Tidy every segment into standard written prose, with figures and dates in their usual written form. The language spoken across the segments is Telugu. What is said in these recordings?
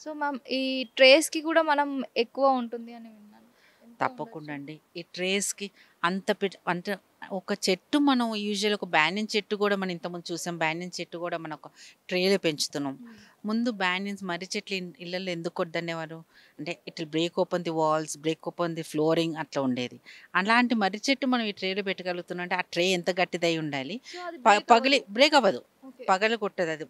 సో మ్యామ్ ఈ ట్రేస్‌కి కూడా మనం ఎక్కువ ఉంటుంది అని విన్నాను. ఎంత తప్పకుండా ఉండొచ్చు? అండి. ఈ ట్రేస్‌కి అంటే ఒక చెట్టు మనం యూజువల్ ఒక బ్యానియన్ చెట్టు గూడా మనం ఇంతకుముందు చూసాం. బ్యానియన్ చెట్టు గూడా మనం ఒక ట్రేలో పెంచుతున్నాం. హ్మ్. ముందు బ్యానియన్స్ మర్రి చెట్లు ఇళ్ళల్లో ఎందుకు వద్దనేవారు? అంటే it will break open the walls, break open the flooring అట్లా ఉండేది. అలాంటి మర్రి చెట్టు మనం ఈ ట్రేలో పెట్టగలుగుతున్నాం అంటే ఆ ట్రే ఎంత గట్టిదై ఉండాలి. సో అది బ్రేక్ పగిలి అవ్వదు. బ్రేక్ అవ్వదు. ఓకే. పగలగొట్టదు అది.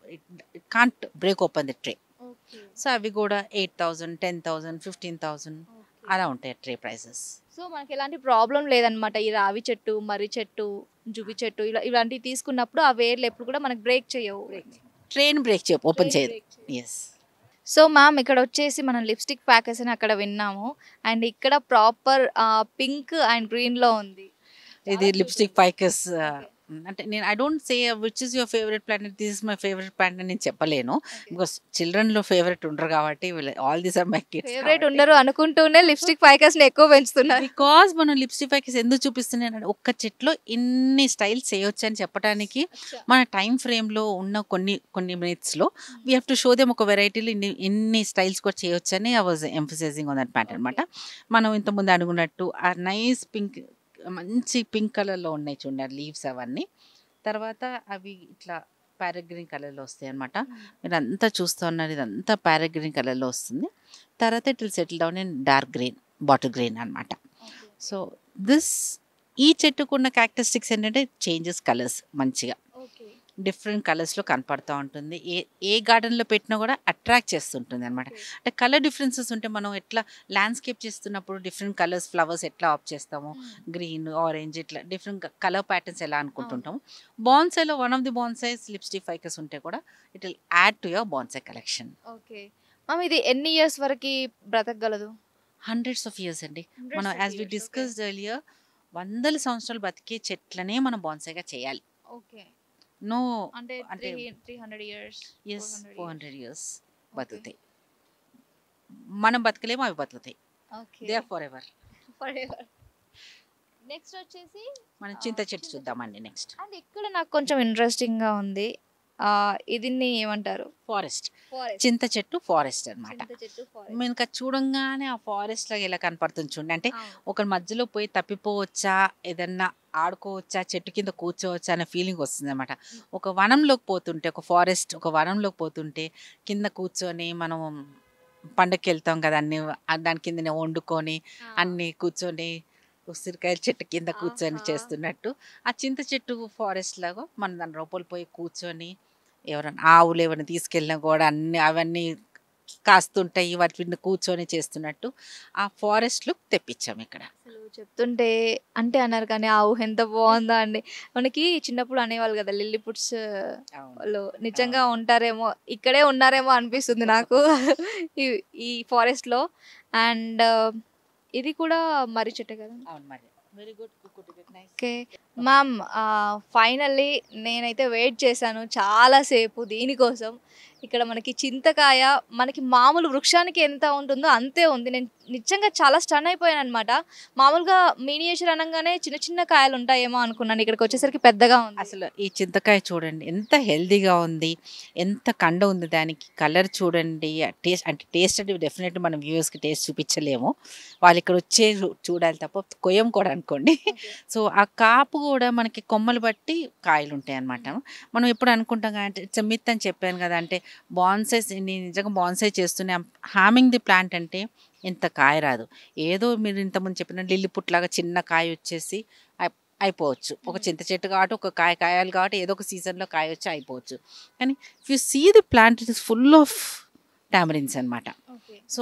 It can't break open the tray. Okay. So అవి గూడా 8,000, 10,000, 15,000 ఓకే. అలా ఉంటాయి ట్రే ప్రైసెస్. సో మనకి ఎలాంటి ప్రాబ్లమ్ లేదనమాట. ఈ రావి చెట్టు, మర్రి చెట్టు, జువ్వి చెట్టు ఇలాంటివి తీసుకున్నప్పుడు ఆ వేర్లు ఎప్పుడు కూడా మనకు బ్రేక్ చేయవు. ట్రైన్ బ్రేక్ ఓపెన్ ట్రైన్ చేయదు. బ్రేక్ చేయవు. యెస్. సో మ్యామ్ ఇక్కడొచ్చేసి మనం లిప్‌స్టిక్ ప్యాకెస్ అని అక్కడ విన్నాము. అండ్ ఇక్కడ ప్రాపర్ పింక్ అండ్ గ్రీన్‌లో ఉంది. ఇది చాలా క్యూట్ లిప్‌స్టిక్ ఉంది. Ficus okay. అంటే నేను I don't say which is your favourite plant, this is my favourite plant అని నేను చెప్పలేను. ఓకే. బికాస్ చిల్డ్రన్‌లో ఫేవరెట్ ఉండరు కాబట్టి all these are my kids favourite కాబట్టి. ఉండరు అనుకుంటూనే లిప్‌స్టిక్ ఫైకస్‌ని ఎక్కువ పెంచుతున్నారు. బికాస్ మనం లిప్‌స్టిక్ ఫైకస్ ఎందుకు చూపిస్తున్నానంటే ఒక్క చెట్లో ఇన్ని స్టైల్స్ చేయొచ్చు అని చెప్పడానికి అచ్చా! మన టైమ్ ఫ్రేమ్‌లో ఉన్న కొన్ని మినిట్స్‌లో hmm. We have to show them ఒక వెరైటీలో ఇన్ని స్టైల్స్ కూడా చేయొచ్చని I was emphasizing on that matter okay. అనమాట. మనం ఇంతకుముందు అనుకున్నట్టు ఆ నైస్ పింక్, మంచి పింక్ కలర్‌లో ఉన్నాయి చూడండి లీవ్స్ అవన్నీ. తర్వాత అవి ఇట్లా ప్యారెట్ గ్రీన్ కలర్‌లో వస్తాయన్నమాట. హ్మ్. మీరంతా చూస్తా ఉన్నారు ఇదంతా ప్యారెట్ గ్రీన్ కలర్‌లో వస్తుంది. తర్వాత it will settle down in dark green, bottle green అనమాట. ఓకే. సో దిస్ ఈ చెట్టుకున్న క్యారెక్టరిస్టిక్స్ ఏంటంటే చేంజెస్ కలర్స్ మంచిగా. ఓకే. డిఫరెంట్ కలర్స్‌లో కనపడతా ఉంటుంది. ఏ ఏ గార్డెన్‌లో పెట్టినా కూడా అట్రాక్ట్ చేస్తుంటుందనమాట. ఓకే. అంటే కలర్ డిఫరెన్సెస్ ఉంటే మనం ఎట్లా ల్యాండ్‌స్కేప్ చేస్తున్నప్పుడు డిఫరెంట్ కలర్స్ ఫ్లవర్స్ ఎట్లా ఆప్ చేస్తామో, హ్మ్. గ్రీన్, ఆరెంజ్ ఇట్లా డిఫరెంట్ కలర్ ప్యాటర్న్స్ ఎలా అవును. అనుకుంటుంటామో, బాన్సాయ్‌లో one of the bonsais lipstick ficus ఉంటే కూడా it will add to your bonsai collection. Okay. Ma'am ఇది ఎన్ని ఇయర్స్ వరకి బ్రతకగలదు? హండ్రెడ్స్ ఆఫ్ ఇయర్స్ అండి. మనం hundreds of as we years. Okay. Discussed earlier వందల సంవత్సరాలు బతికే చెట్లనే మనం బాన్సాయ్‌గా చేయాలి. ఓకే. నో అంటే అంటే 300 years, yes 400 years. 400 years okay. బతుకుతాయి. మనం బతకలేము, అవి బతుకుతాయి. Okay. They are forever. Forever. Next వచ్చేసి మనం చింత చెట్టు చూద్దామండి నెక్స్ట్. అండ్ ఇక్కడ నాకు కొంచెం ఇంట్రెస్టింగ్‌గా ఉంది. దీన్ని ఏమంటారు? ఫారెస్ట్. ఫారెస్ట్. చింత చెట్టు ఫారెస్ట్ అన్నమాట. చింత చెట్టు ఫారెస్ట్. మనకు అది చూడంగానే ఆ ఫారెస్ట్ లాగా ఎలా కనపడుతుంది చూడండి. అంటే అవును. ఒకరి మధ్యలో పోయి తప్పిపోవచ్చా, ఏదన్నా ఆడుకోవచ్చా, చెట్టు కింద కూర్చోవచ్చా అనే ఫీలింగ్ వస్తుందన్నమాట. హ్మ్. ఒక వనంలోకి పోతుంటే, ఒక వనంలోకి పోతుంటే కింద కూర్చొని మనం పండక్కెళ్తాం కదా! దాని కిందనే వండుకొని, ఆ! అన్నీ కూర్చొని ఉసిరికాయల చెట్టు కింద కూర్చొని ఆహా! చేస్తున్నట్టు, ఆ చింత చెట్టు ఫారెస్ట్ లాగా మనం దాని లోపల పోయి కూర్చొని, ఎవరైనా ఆవులు ఏమైనా తీసుకెళ్ళినా కూడా అవన్నీ కాస్తుంటాయి. వాటి మీద కూర్చొని చేస్తున్నట్టు ఆ ఫారెస్ట్ లుక్ తెప్పించాం ఇక్కడ. అసలు చెప్తుంటే అంటే అన్నారు కానీ ఆ ఊహ ఎంత బావుందో అండి. మనకి చిన్నప్పుడు అనేవాళ్ళు కదా! లిల్లీపుట్స్ అవును. వాళ్ళు నిజంగా అవును. ఉంటారేమో, ఇక్కడే ఉన్నారేమో అనిపిస్తుంది నాకు. ఈ ఈ ఫారెస్ట్‌లో. అండ్ ఇది కూడా మర్రి చెట్టే కదా! అవును మరి. Very good. You could get nice. Okay. Ma'am finally నేనైతే వెయిట్ చేశాను చాలా సేపు దీనికోసం. ఇక్కడ మనకి చింతకాయ మనకి మామూలు వృక్షానికి ఎంత ఉంటుందో అంతే ఉంది. నేను నిజంగా చాలా స్టన్ అయిపోయాననమాట. మామూలుగా మినియేచర్ అనంగానే చిన్న చిన్న కాయలుంటాయేమో అనుకున్నాను. ఇక్కడికొచ్చేసరికి పెద్దగా ఉంది. అసలు ఈ చింతకాయ చూడండి ఎంత హెల్తీగా ఉంది. ఎంత కండ ఉంది దానికి. కలర్ చూడండి. టేస్ట్ అంటే డెఫినెట్‌లీ మనం వ్యూవర్స్‌కి టేస్ట్ చూపించలేము. వాళ్ళిక్కడొచ్చే చూడాలి తప్ప కొయ్యం కూడా అనుకోండి. ఓకే. సో, ఆ కాపు గూడా మనకి కొమ్మలు బట్టి కాయలుంటాయనమాట. హ్మ్. మనం ఎప్పుడు అనుకుంటాం గా అంటే ఇట్స్ ఎ మిత్ అని చెప్పాను గదా! అంటే నేను నిజంగా బాన్సాయ్ చేస్తూనే హార్మింగ్ ది ప్లాంట్ అంటే ఇంత కాయ రాదు. ఏదో మీరు ఇంతకుముందు చెప్పినట్టు లిల్లీపుట్ లాగా చిన్న కాయొచ్చేసి అయిపోవచ్చు. ఒక హ్మ్. చింత చెట్టు కాబట్టి ఒక కాయ కాయాలి కాబట్టి ఏదో ఒక సీజన్‌లో కాయొచ్చి అయిపోవచ్చు. కానీ if you see the plant it is full of tamarinds అనమాట. Okay. So,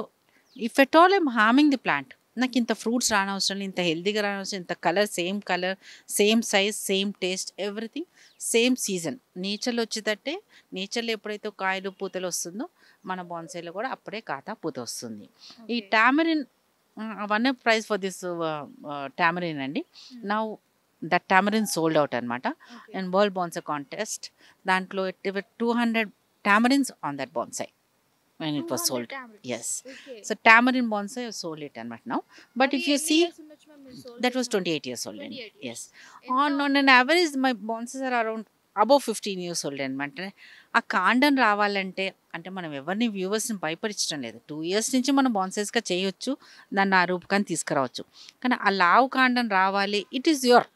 if at all I'm harming the plant నాకింత ఫ్రూట్స్ రానవసరం లేదు. ఇంత హెల్తీగా రానవసరం, ఇంత colour, same size, same taste everything same season. నేచర్‌లో వచ్చేటట్టే నేచర్‌లో ఎప్పుడైతే కాయలు, పూతలు వస్తుందో మన బాన్సాయ్‌లో కూడా అప్పుడే పూత వస్తుంది. ఈ okay. Tamarind one prize for this tamarind అండి. Hmm. Now that tamarind sold out అనమాట. Okay. In world bonsai contest దాంట్లో it were 200 tamarinds on that bonsai when it was 200 sold. Tamarinds. Yes. Okay. So, tamarind bonsai have sold it అనమాట now. But అది if you ఎన్ని see, ఇయర్స్ ఉండొచ్చు మ్యామ్ మీరు సోల్డ్ that was చేసినప్పుడు? 28 years old. 28 Yes. ఇయర్స్. ఎంత On an ఉంటుంది? average, my bonsais are around above 15 years old అనమాట. ఆ కాండం రావాలంటే అంటే మనం ఎవరిని వ్యూవర్స్‌ని భయపడించడం లేదు. 2 ఇయర్స్ నుంచి మనం బాన్సైస్‌గా చేయొచ్చు. దాన్ని ఆ రూపకాన్ని తీసుకురావచ్చు. కానీ ఆ లావు కాండం రావాలి. ఇట్ ఈస్ యువర్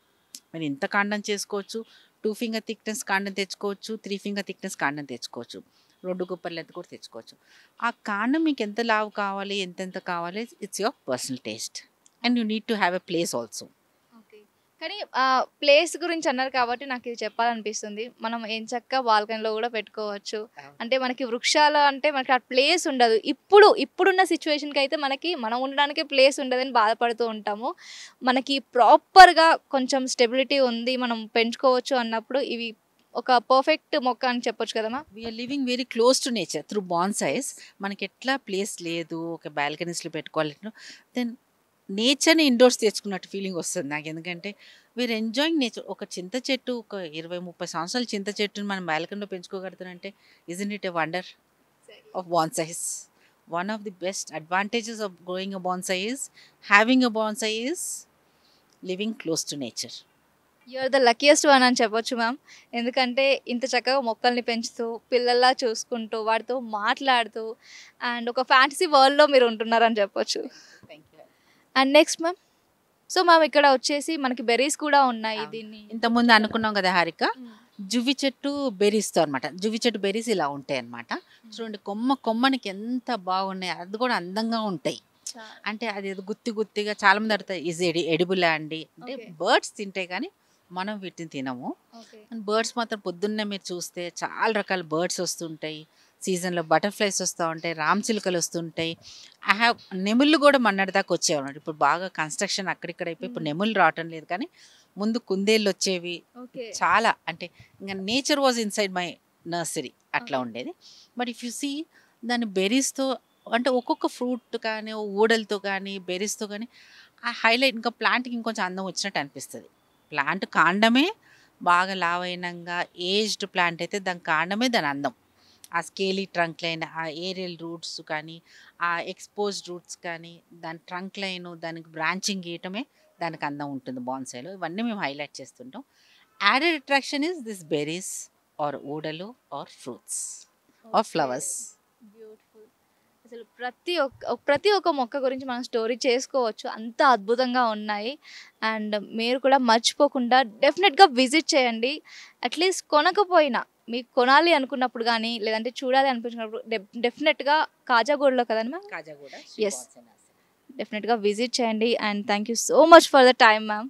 మీరు ఇంత కాండం చేసుకోవచ్చు. 2 ఫింగర్ థిక్‌నెస్ కాండం తెచ్చుకోవచ్చు. 3 ఫింగర్ థిక్‌నెస్ కాండం తెచ్చుకోవచ్చు. 2 గుప్పల లెంత్ కూడా తెచ్చుకోవచ్చు. ఆ కాండం మీకు ఎంత లావు కావాలి, ఎంతెంత కావాలి it's your personal taste. And you need to have a place also. Okay. కానీ ప్లేస్ గురించి అన్నారు కాబట్టి నాకు ఇది చెప్పాలనిపిస్తుంది. మనం ఎంచక్కా బాల్కనీలో గూడా పెట్టుకోవచ్చు. అంటే మనకి వృక్షాలు అంటే మనకి ఆ ప్లేస్ ఉండదు. ఇప్పుడున్న సిట్యుయేషన్‌కి అయితే మనకి మనం ఉండడానికే ప్లేస్ ఉండదని బాధపడుతూ ఉంటాము. మనకి ప్రాపర్‌గా కొంచెం స్టెబిలిటీ ఉంది. మనం పెంచుకోవచ్చు అన్నప్పుడు ఇవి ఒక పర్ఫెక్ట్ మొక్క అని చెప్పొచ్చు కదా ma'am? We are living very close to nature through bonsais. మనకి ఎట్లా ప్లేస్ లేదు ఒక బాల్కనీస్లో పెట్టుకోవాలి దెన్ నేచర్ని ఇండోర్స్ తెచ్చుకున్నట్టు ఫీలింగ్ వస్తుంది నాకు. ఎందుకంటే వీఆర్ ఎంజాయింగ్ నేచర్. ఒక చింత చెట్టు ఒక 20-30 సంవత్సరాల చింత చెట్టుని మనం బాల్కనీలో పెంచుకోగలుగుతానంటే isn't it a wonder of bonsais. One of the best advantages of growing a bonsai is having a bonsai is living close to nature. You are the luckiest one అని చెప్పొచ్చు మ్యామ్. ఎందుకంటే ఇంత చక్కగా మొక్కల్ని పెంచుతూ, పిల్లల్లా చూసుకుంటూ, వాటితో మాట్లాడుతూ అండ్ ఒక ఫ్యాంటసీ వరల్డ్‌లో మీరు ఉంటున్నారని చెప్పొచ్చు. Thank you. And next ma'am. So ma'am ఇక్కడ వచ్చేసి మనకి బెర్రీస్ కూడా ఉన్నాయి. దీన్ని ఇంతకుముందు అనుకున్నాం కదా హారిక, హ్మ్. జువ్వి చెట్టు బెర్రీస్‌తో అనమాట. జువ్వి చెట్టు బెర్రీస్ ఇలా ఉంటాయన్నమాట. చూడండి కొమ్మనికి ఎంత బాగున్నాయి. అది కూడా అందంగా ఉంటాయి. అంటే అదేదో గుత్తి గుత్తిగా చాలామంది అడుగుతారు ఈజ్ ఎడిబులా అండి అంటే ఓకే. బర్డ్స్ తింటాయి కానీ మనం వీటిని తినము. ఓకే. అండ్ బర్డ్స్ మాత్రం పొద్దున్నే మీరు చూస్తే చాలా రకాల బర్డ్స్ వస్తుంటాయి. సీజన్లో బటర్ఫ్లైస్ వస్తూ ఉంటాయి, రామచిలుకలు వస్తుంటాయి. ఐ హ్యావ్ నెముళ్ళు కూడా మొన్నటి దాకా వచ్చేవన్నమాట. ఇప్పుడు బాగా కన్స్ట్రక్షన్ అక్కడిక్కడ అయిపోయి ఇప్పుడు నెముళ్ళు రావటం లేదు కానీ ముందు కుందేళ్ళు వచ్చేవి. ఓకే. చాలా అంటే ఇంకా nature was inside my nursery అట్లా Okay. ఉండేది. బట్ ఇఫ్ యు సీ దాని బెర్రీస్‌తో అంటే ఒక్కొక్క ఫ్రూట్ కానీ ఊడలతో కానీ బెర్రీస్‌తో కానీ ఆ హైలైట్ ఇంకా ప్లాంట్‌కి ఇంకొంచెం అందం వచ్చినట్టు అనిపిస్తది. ప్లాంట్ కాండమే బాగా లావైనంగా ఏజ్డ్ ప్లాంట్ అయితే దాని కాండమే దాని అందం. ఆ స్కేలీ ట్రంక్ లైన్, ఆ ఏరియల్ రూట్స్ కానీ, ఆ ఎక్స్‌పోజ్డ్ రూట్స్ కానీ, దాని ట్రంక్ లైను దానికి బ్రాంచింగ్ గీయటమే దానికి అందం ఉంటుంది బాన్సాయిలో. ఇవన్నీ మేము హైలైట్ చేస్తుంటాం. Added attraction is this berries or ఊడలు or fruits or flowers. Beautiful. అసలు ప్రతి ఒక్క మొక్క గురించి మనం స్టోరీ చేసుకోవచ్చు. అంత అద్భుతంగా ఉన్నాయి. అండ్ మీరు కూడా మర్చిపోకుండా డెఫినెట్‌గా విజిట్ చేయండి. అట్‌లీస్ట్ కొనకపోయినా మీకు కొనాలి అనుకున్నప్పుడు గానీ, లేదంటే చూడాలి అనిపించినప్పుడు డెఫినెట్‌గా కాజాగూడలో కదండీ మ్యామ్? కాజాగూడ యెస్. డెఫినెట్‌గా విజిట్ చేయండి. And thank you so much for the time ma'am.